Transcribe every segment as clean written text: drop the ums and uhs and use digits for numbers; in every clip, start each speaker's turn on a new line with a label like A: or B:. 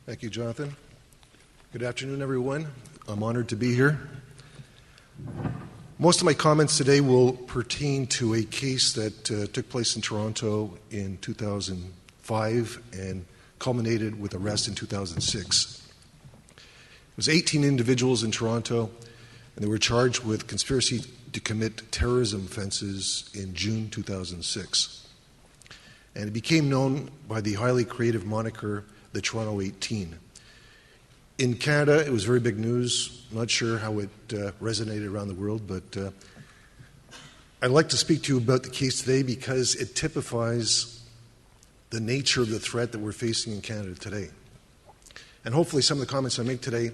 A: Thank you, Jonathan. Good afternoon, everyone. I'm honored to be here. Most of my comments today will pertain to a case that took place in Toronto in 2005 and culminated with arrest in 2006. It was 18 individuals in Toronto, and they were charged with conspiracy to commit terrorism offenses in June 2006. And it became known by the highly creative moniker, the Toronto 18. In Canada, it was very big news. I'm not sure how it resonated around the world, but I'd like to speak to you about the case today because it typifies the nature of the threat that we're facing in Canada today. And hopefully some of the comments I make today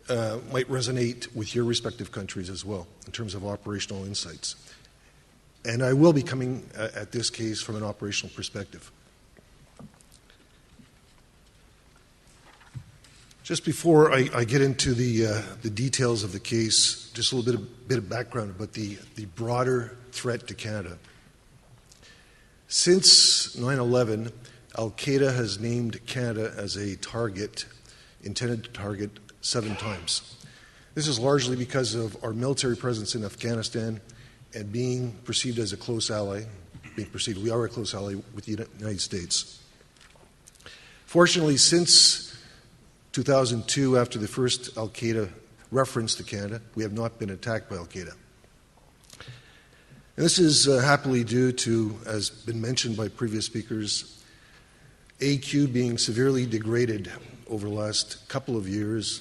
A: might resonate with your respective countries as well in terms of operational insights. And I will be coming at this case from an operational perspective. Just before I get into the details of the case, just a little bit of background about the broader threat to Canada. Since 9/11, Al-Qaeda has named Canada as a target, intended to target 7 times. This is largely because of our military presence in Afghanistan and being perceived as a close ally. We are a close ally with the United States. Fortunately, since 2002, after the first Al-Qaeda reference to Canada, we have not been attacked by Al-Qaeda. And this is happily due to, as been mentioned by previous speakers, AQ being severely degraded over the last couple of years,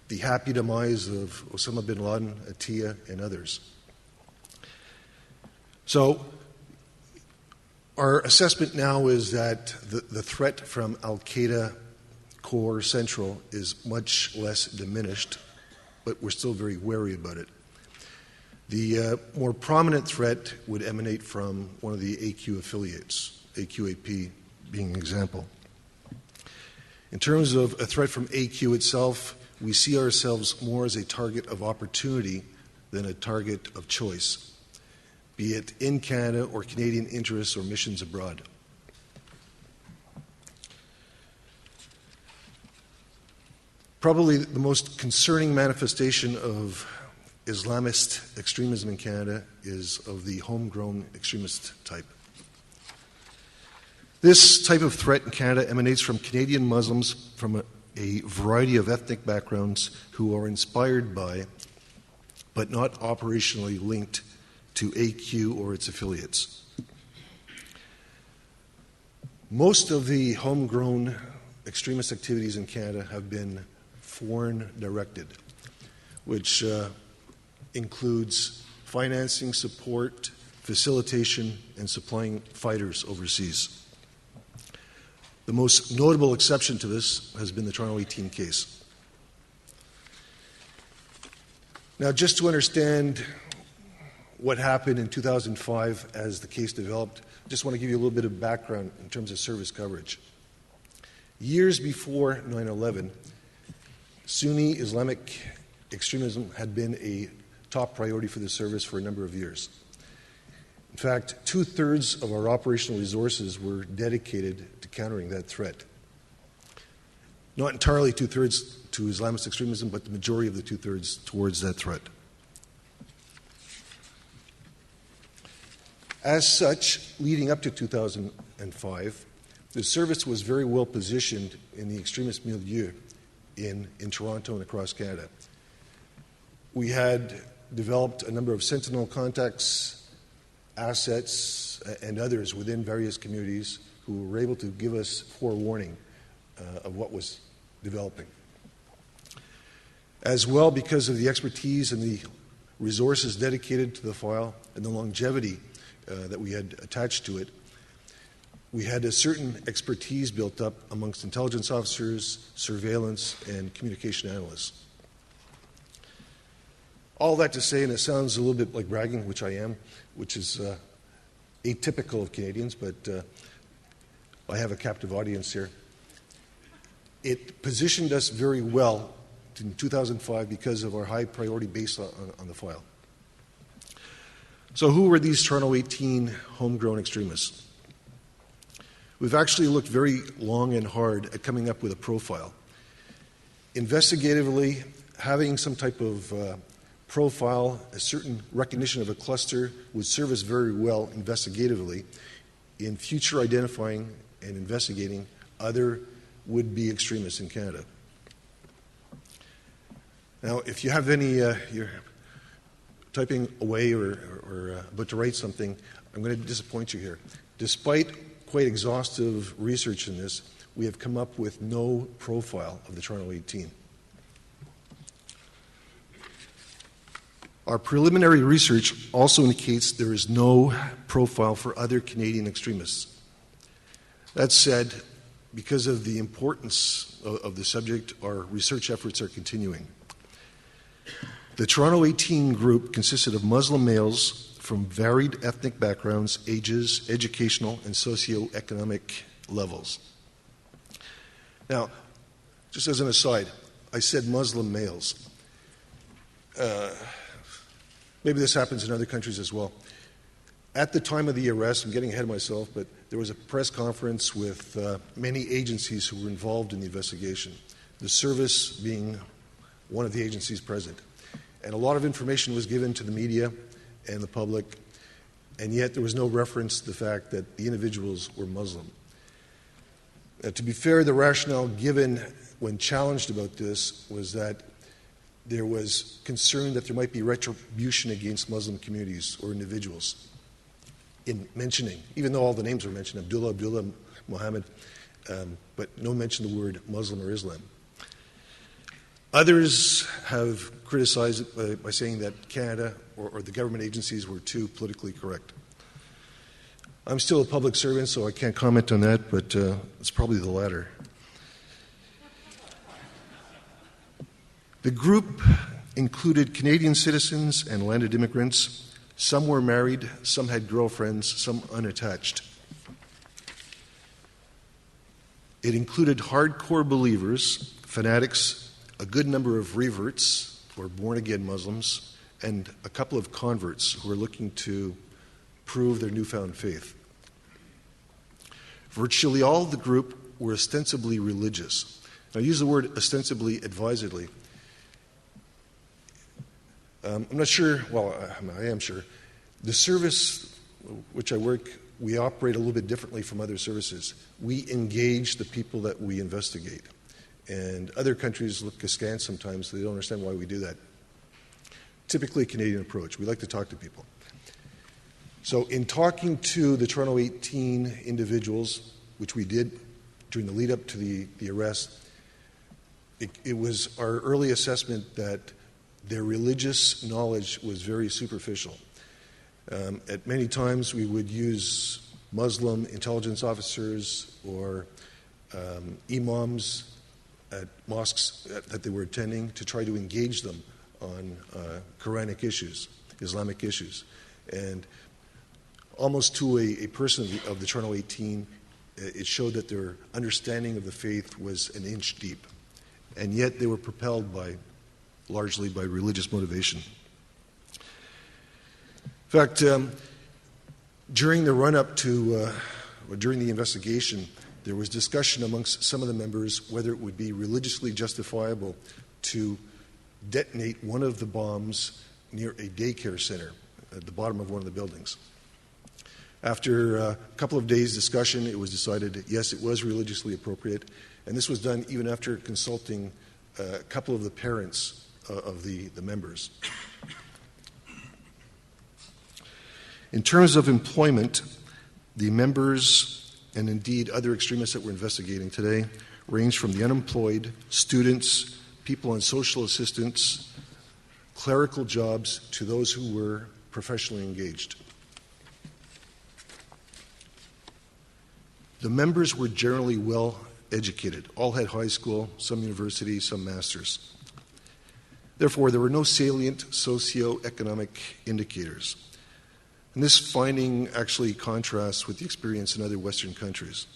A: the happy demise of Osama bin Laden, Atiyah, and others. So our assessment now is that the threat from Al-Qaeda core central is much less diminished, but we're still very wary about it. The more prominent threat would emanate from one of the AQ affiliates, AQAP being an example. In terms of a threat from AQ itself, we see ourselves more as a target of opportunity than a target of choice, be it in Canada or Canadian interests or missions abroad. Probably the most concerning manifestation of Islamist extremism in Canada is of the homegrown extremist type. This type of threat in Canada emanates from Canadian Muslims from a variety of ethnic backgrounds who are inspired by, but not operationally linked to AQ or its affiliates. Most of the homegrown extremist activities in Canada have been foreign directed, which includes financing, support, facilitation, and supplying fighters overseas. The most notable exception to this has been the Toronto 18 case. Now, just to understand what happened in 2005 as the case developed, I just want to give you a little bit of background in terms of service coverage. Years before 9/11, Sunni Islamic extremism had been a top priority for the service for a number of years. In fact, 2/3 of our operational resources were dedicated to countering that threat. Not entirely 2/3 to Islamist extremism, but the majority of the 2/3 towards that threat. As such, leading up to 2005, the service was very well positioned in the extremist milieu in Toronto and across Canada. We had developed a number of sentinel contacts, assets, and others within various communities who were able to give us forewarning of what was developing. As well, because of the expertise and the resources dedicated to the file and the longevity that we had attached to it, we had a certain expertise built up amongst intelligence officers, surveillance, and communication analysts. All that to say, and it sounds a little bit like bragging, which I am, which is atypical of Canadians, but I have a captive audience here. It positioned us very well in 2005 because of our high priority base on the file. So who were these Toronto 18 homegrown extremists? We've actually looked very long and hard at coming up with a profile. Investigatively, having some type of profile, a certain recognition of a cluster would serve us very well investigatively in future identifying and investigating other would-be extremists in Canada. Now, if you have any, you're typing away or about to write something, I'm going to disappoint you here. Despite quite exhaustive research in this, we have come up with no profile of the Toronto 18. Our preliminary research also indicates there is no profile for other Canadian extremists. That said, because of the importance of the subject, our research efforts are continuing. The Toronto 18 group consisted of Muslim males from varied ethnic backgrounds, ages, educational, and socioeconomic levels. Now, just as an aside, I said Muslim males. Maybe this happens in other countries as well. At the time of the arrest, I'm getting ahead of myself, but there was a press conference with many agencies who were involved in the investigation, the service being one of the agencies present. And a lot of information was given to the media and the public, and yet there was no reference to the fact that the individuals were Muslim. To be fair, the rationale given when challenged about this was that there was concern that there might be retribution against Muslim communities or individuals in mentioning, even though all the names were mentioned, Abdullah, Muhammad, but no mention of the word Muslim or Islam. Others have criticized it by saying that Canada or the government agencies were too politically correct. I'm still a public servant, so I can't comment on that, but it's probably the latter. The group included Canadian citizens and landed immigrants. Some were married, some had girlfriends, some unattached. It included hardcore believers, fanatics, a good number of reverts, or born-again Muslims, and a couple of converts who were looking to prove their newfound faith. Virtually all of the group were ostensibly religious. Now, I use the word ostensibly advisedly. I'm not sure, well, I am sure. The service which I work, we operate a little bit differently from other services. We engage the people that we investigate. And other countries look askance sometimes, so they don't understand why we do that. Typically a Canadian approach. We like to talk to people. So in talking to the Toronto 18 individuals, which we did during the lead up to the arrest, it was our early assessment that their religious knowledge was very superficial. At many times we would use Muslim intelligence officers or imams at mosques that they were attending to try to engage them on Quranic issues, Islamic issues. And almost to a person of the Toronto 18, it showed that their understanding of the faith was an inch deep. And yet they were propelled largely by religious motivation. In fact, during the run-up to, or during the investigation, there was discussion amongst some of the members whether it would be religiously justifiable to detonate one of the bombs near a daycare center at the bottom of one of the buildings. After a couple of days' discussion, it was decided, yes, it was religiously appropriate, and this was done even after consulting a couple of the parents of the members. In terms of employment, the members and indeed other extremists that we're investigating today range from the unemployed, students, people on social assistance, clerical jobs, to those who were professionally engaged. The members were generally well educated. All had high school, some university, some masters. Therefore, there were no salient socioeconomic indicators. And this finding actually contrasts with the experience in other Western countries.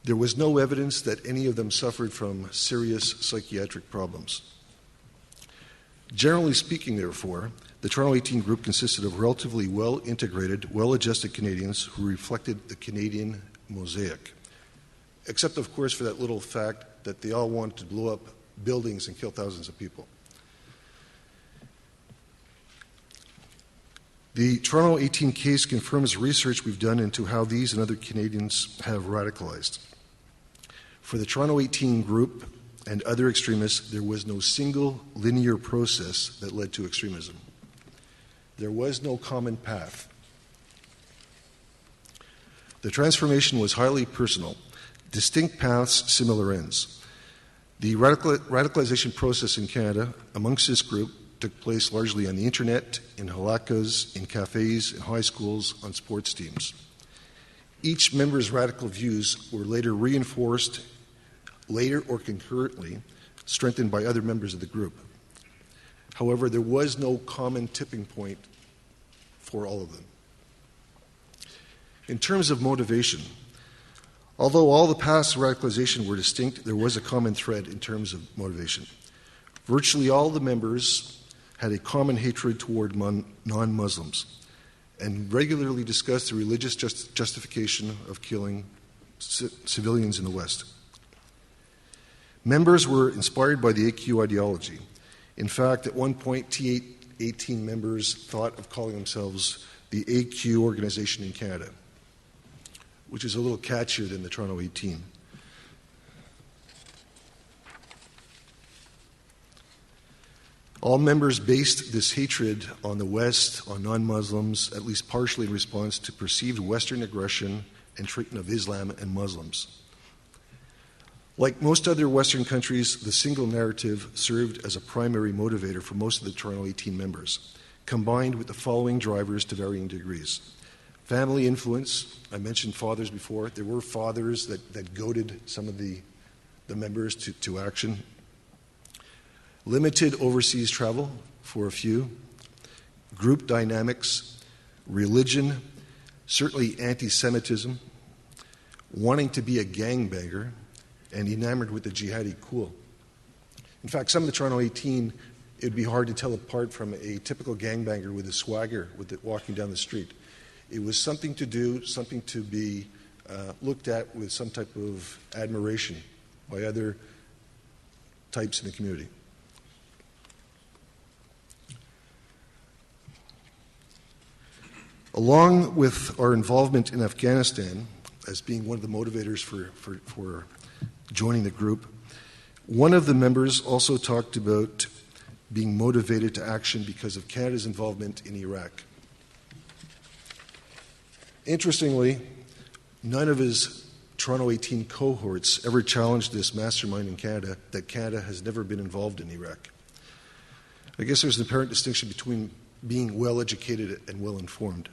A: There was no evidence that any of them suffered from serious psychiatric problems. Generally speaking, therefore, the Toronto 18 group consisted of relatively well-integrated, well-adjusted Canadians who reflected the Canadian mosaic. Except, of course, for that little fact that they all wanted to blow up buildings and kill thousands of people. The Toronto 18 case confirms research we've done into how these and other Canadians have radicalized. For the Toronto 18 group and other extremists, there was no single linear process that led to extremism. There was no common path. The transformation was highly personal. Distinct paths, similar ends. The radicalization process in Canada amongst this group took place largely on the internet, in halakas, in cafes, in high schools, on sports teams. Each member's radical views were later reinforced, later or concurrently, strengthened by other members of the group. However, there was no common tipping point for all of them. In terms of motivation, although all the paths of radicalization were distinct, there was a common thread in terms of motivation. Virtually all the members had a common hatred toward non-Muslims and regularly discussed the religious justification of killing civilians in the West. Members were inspired by the AQ ideology. In fact, at one point, T18 members thought of calling themselves the AQ organization in Canada, which is a little catchier than the Toronto 18. All members based this hatred on the West, on non-Muslims, at least partially in response to perceived Western aggression and treatment of Islam and Muslims. Like most other Western countries, the single narrative served as a primary motivator for most of the Toronto 18 members, combined with the following drivers to varying degrees. Family influence. I mentioned fathers before. There were fathers that goaded some of the members to action. Limited overseas travel for a few. Group dynamics. Religion. Certainly anti-Semitism. Wanting to be a gangbanger. And enamored with the jihadi cool. In fact, some of the Toronto 18, it would be hard to tell apart from a typical gangbanger with a swagger walking down the street. It was something to do, something to be looked at with some type of admiration by other types in the community. Along with our involvement in Afghanistan as being one of the motivators for joining the group, one of the members also talked about being motivated to action because of Canada's involvement in Iraq. Interestingly, none of his Toronto 18 cohorts ever challenged this mastermind in Canada that Canada has never been involved in Iraq. I guess there's an apparent distinction between being well-educated and well-informed.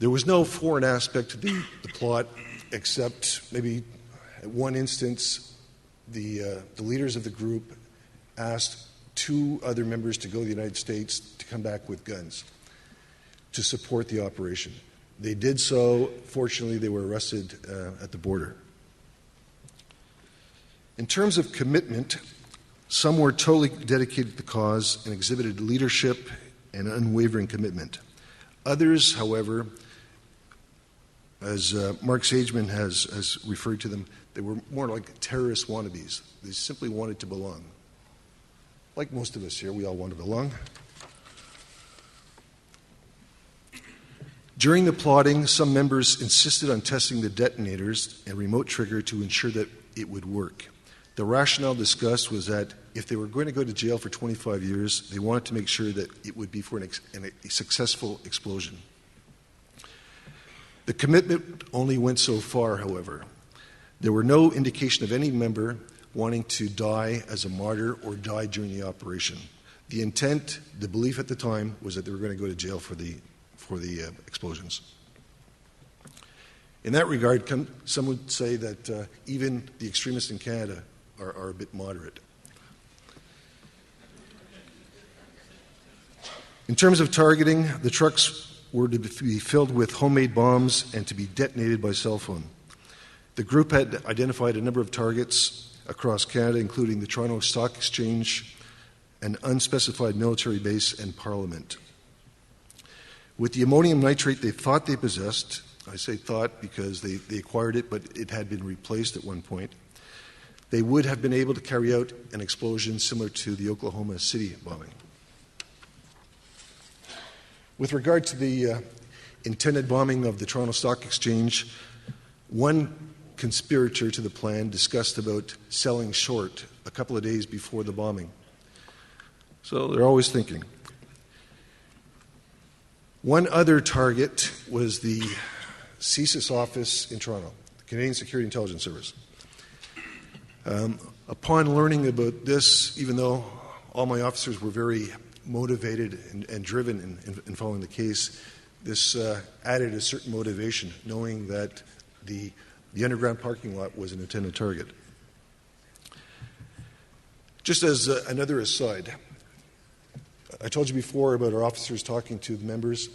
A: There was no foreign aspect to the plot, except maybe at one instance, the leaders of the group asked two other members to go to the United States to come back with guns to support the operation. They did so. Fortunately, they were arrested at the border. In terms of commitment, some were totally dedicated to the cause and exhibited leadership and unwavering commitment. Others, however, as Mark Sageman has referred to them, they were more like terrorist wannabes. They simply wanted to belong. Like most of us here, we all want to belong. During the plotting, some members insisted on testing the detonators and remote trigger to ensure that it would work. The rationale discussed was that if they were going to go to jail for 25 years, they wanted to make sure that it would be for a successful explosion. The commitment only went so far, however. There were no indication of any member wanting to die as a martyr or die during the operation. The intent, the belief at the time, was that they were going to go to jail for the explosions. In that regard, some would say that even the extremists in Canada are a bit moderate. In terms of targeting, the trucks were to be filled with homemade bombs and to be detonated by cell phone. The group had identified a number of targets across Canada, including the Toronto Stock Exchange, an unspecified military base, and Parliament. With the ammonium nitrate they thought they possessed, I say thought because they acquired it, but it had been replaced at one point. They would have been able to carry out an explosion similar to the Oklahoma City bombing. With regard to the intended bombing of the Toronto Stock Exchange, one conspirator to the plan discussed about selling short a couple of days before the bombing. So they're always thinking. One other target was the CSIS office in Toronto, the Canadian Security Intelligence Service. Upon learning about this, even though all my officers were very motivated and driven in following the case, this added a certain motivation, knowing that the underground parking lot was an intended target. Just as another aside, I told you before about our officers talking to the members.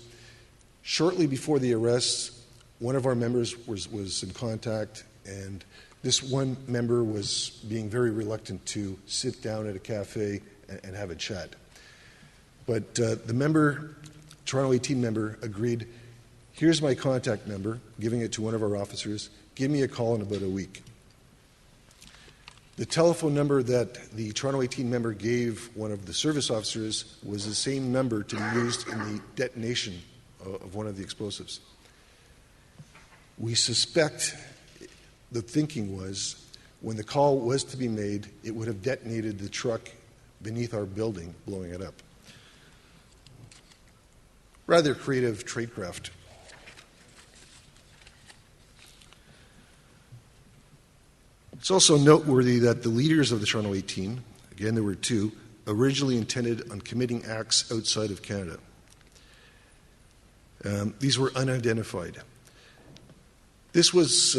A: Shortly before the arrest, one of our members was in contact, and this one member was being very reluctant to sit down at a cafe and have a chat. But the member, Toronto 18 member, agreed, here's my contact number, giving it to one of our officers, give me a call in about a week. The telephone number that the Toronto 18 member gave one of the service officers was the same number to be used in the detonation of one of the explosives. We suspect the thinking was when the call was to be made, it would have detonated the truck beneath our building, blowing it up. Rather creative tradecraft. It's also noteworthy that the leaders of the Toronto 18, again there were two, originally intended on committing acts outside of Canada. These were unidentified. This was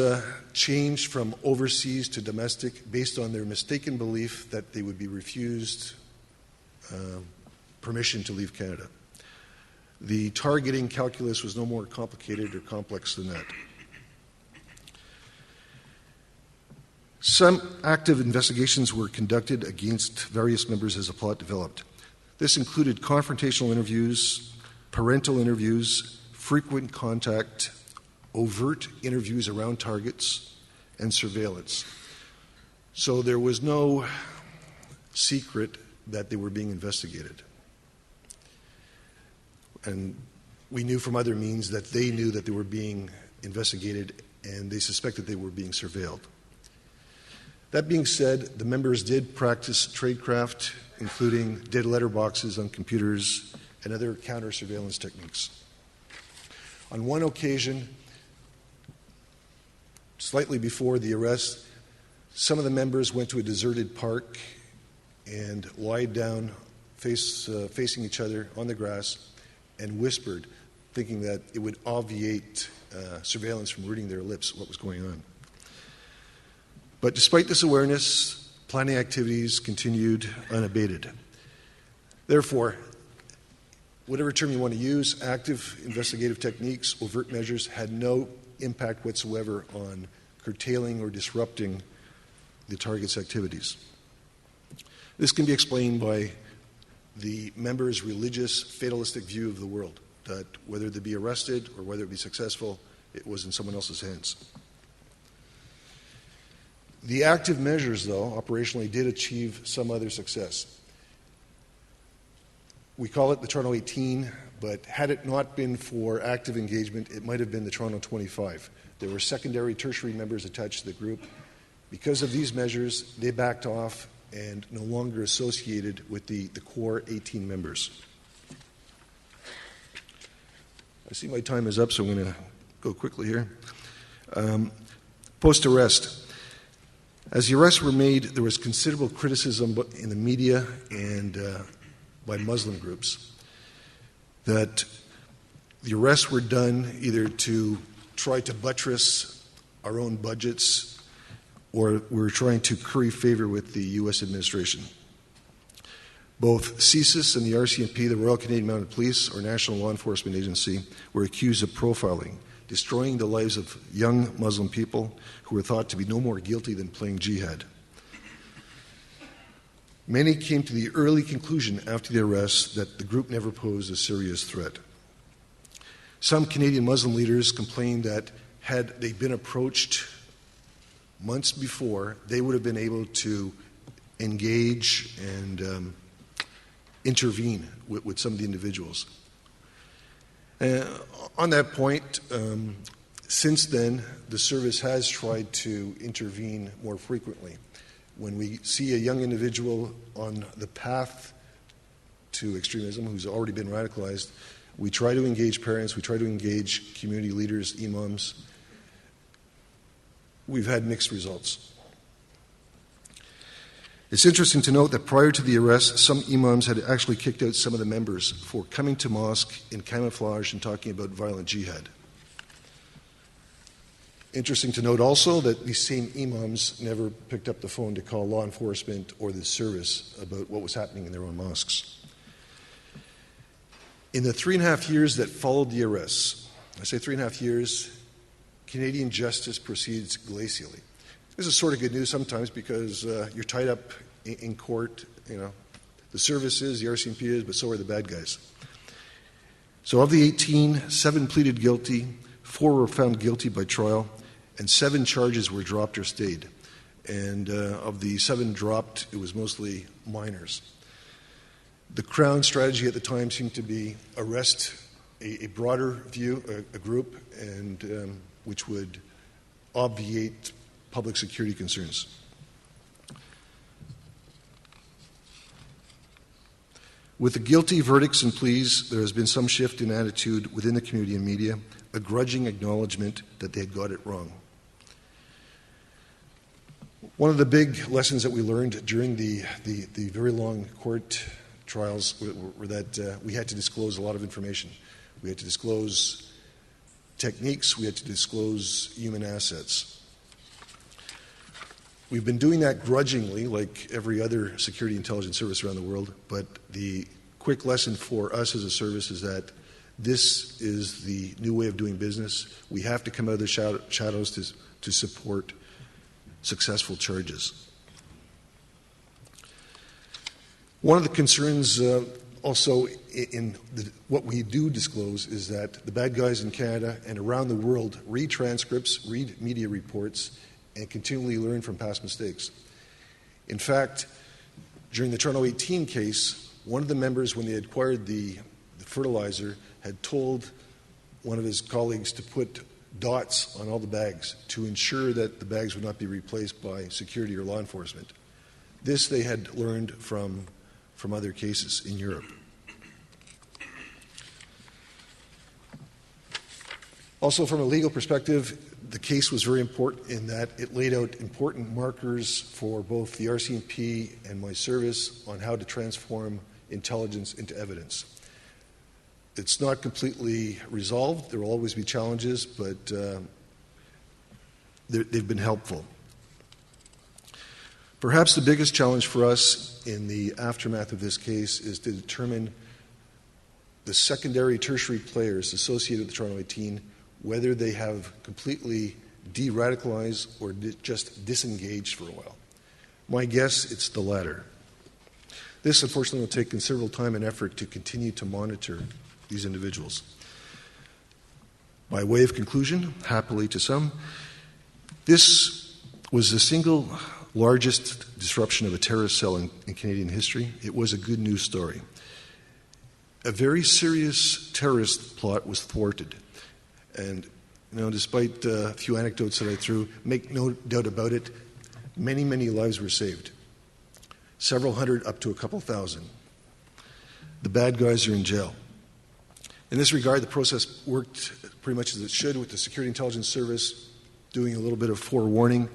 A: changed from overseas to domestic based on their mistaken belief that they would be refused permission to leave Canada. The targeting calculus was no more complicated or complex than that. Some active investigations were conducted against various members as the plot developed. This included confrontational interviews, parental interviews, frequent contact, overt interviews around targets, and surveillance. So there was no secret that they were being investigated. And we knew from other means that they knew that they were being investigated and they suspected they were being surveilled. That being said, the members did practice tradecraft, including dead letter boxes on computers and other counter-surveillance techniques. On one occasion, slightly before the arrest, some of the members went to a deserted park and lied down facing each other on the grass and whispered, thinking that it would obviate surveillance from reading their lips what was going on. But despite this awareness, planning activities continued unabated. Therefore, whatever term you want to use, active investigative techniques, overt measures, had no impact whatsoever on curtailing or disrupting the target's activities. This can be explained by the members' religious, fatalistic view of the world, that whether they be arrested or whether it be successful, it was in someone else's hands. The active measures, though, operationally did achieve some other success. We call it the Toronto 18, but had it not been for active engagement, it might have been the Toronto 25. There were secondary, tertiary members attached to the group. Because of these measures, they backed off and no longer associated with the core 18 members. I see my time is up, so I'm going to go quickly here. Post-arrest. As the arrests were made, there was considerable criticism in the media and by Muslim groups that the arrests were done either to try to buttress our own budgets or we're trying to curry favor with the U.S. administration. Both CSIS and the RCMP, the Royal Canadian Mounted Police, or National Law Enforcement Agency, were accused of profiling, destroying the lives of young Muslim people who were thought to be no more guilty than playing jihad. Many came to the early conclusion after the arrest that the group never posed a serious threat. Some Canadian Muslim leaders complained that had they been approached months before, they would have been able to engage and intervene with some of the individuals. On that point, since then, the service has tried to intervene more frequently. When we see a young individual on the path to extremism who's already been radicalized, we try to engage parents, we try to engage community leaders, imams. We've had mixed results. It's interesting to note that prior to the arrest, some imams had actually kicked out some of the members for coming to mosque in camouflage and talking about violent jihad. Interesting to note also that these same imams never picked up the phone to call law enforcement or the service about what was happening in their own mosques. In the 3.5 years that followed the arrests, I say 3.5 years, Canadian justice proceeds glacially. This is sort of good news sometimes because you're tied up in court, the service is, the RCMP is, but so are the bad guys. So of the 18, 7 pleaded guilty, 4 were found guilty by trial, and 7 charges were dropped or stayed. And of the 7 dropped, it was mostly minors. The Crown strategy at the time seemed to be arrest a broader view, a group, and which would obviate public security concerns. With the guilty verdicts and pleas, there has been some shift in attitude within the community and media, a grudging acknowledgement that they had got it wrong. One of the big lessons that we learned during the very long court trials were that we had to disclose a lot of information. We had to disclose techniques, we had to disclose human assets. We've been doing that grudgingly, like every other security intelligence service around the world, but the quick lesson for us as a service is that this is the new way of doing business. We have to come out of the shadows to support successful charges. One of the concerns also in what we do disclose is that the bad guys in Canada and around the world read transcripts, read media reports, and continually learn from past mistakes. In fact, during the Toronto 18 case, one of the members, when they acquired the fertilizer, had told one of his colleagues to put dots on all the bags to ensure that the bags would not be replaced by security or law enforcement. This they had learned from other cases in Europe. Also, from a legal perspective, the case was very important in that it laid out important markers for both the RCMP and my service on how to transform intelligence into evidence. It's not completely resolved. There will always be challenges, but they've been helpful. Perhaps the biggest challenge for us in the aftermath of this case is to determine the secondary, tertiary players associated with the Toronto 18, whether they have completely de-radicalized or just disengaged for a while. My guess, it's the latter. This, unfortunately, will take considerable time and effort to continue to monitor these individuals. By way of conclusion, happily to some, this was the single largest disruption of a terrorist cell in Canadian history. It was a good news story. A very serious terrorist plot was thwarted. And, despite a few anecdotes that I threw, make no doubt about it, many, many lives were saved. Several hundred, up to a couple thousand. The bad guys are in jail. In this regard, the process worked pretty much as it should, with the Security Intelligence Service doing a little bit of forewarning,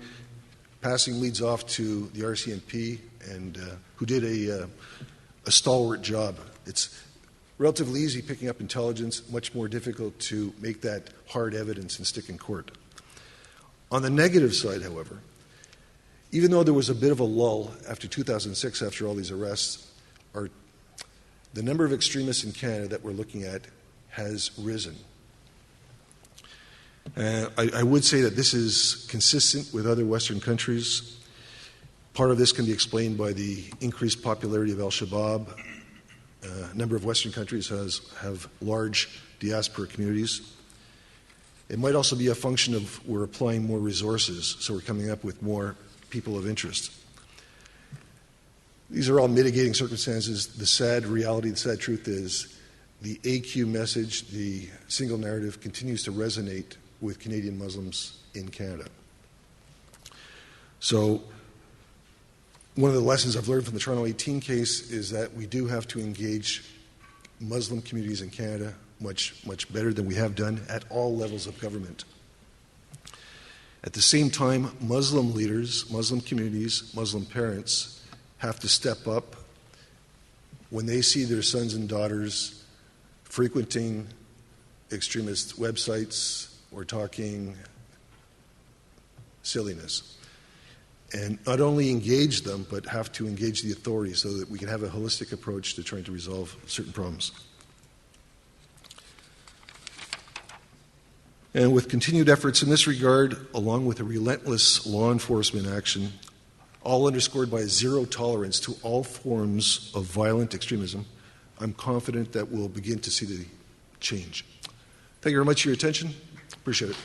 A: passing leads off to the RCMP, and who did a stalwart job. It's relatively easy picking up intelligence, much more difficult to make that hard evidence and stick in court. On the negative side, however, even though there was a bit of a lull after 2006, after all these arrests, the number of extremists in Canada that we're looking at has risen. I would say that this is consistent with other Western countries. Part of this can be explained by the increased popularity of al-Shabaab. A number of Western countries have large diaspora communities. It might also be a function of we're applying more resources, so we're coming up with more people of interest. These are all mitigating circumstances. The sad reality, the sad truth is the AQ message, the single narrative, continues to resonate with Canadian Muslims in Canada. So one of the lessons I've learned from the Toronto 18 case is that we do have to engage Muslim communities in Canada much better than we have done at all levels of government. At the same time, Muslim leaders, Muslim communities, Muslim parents have to step up when they see their sons and daughters frequenting extremist websites or talking silliness. And not only engage them, but have to engage the authorities so that we can have a holistic approach to trying to resolve certain problems. And with continued efforts in this regard, along with a relentless law enforcement action, all underscored by zero tolerance to all forms of violent extremism, I'm confident that we'll begin to see the change. Thank you very much for your attention. Appreciate it.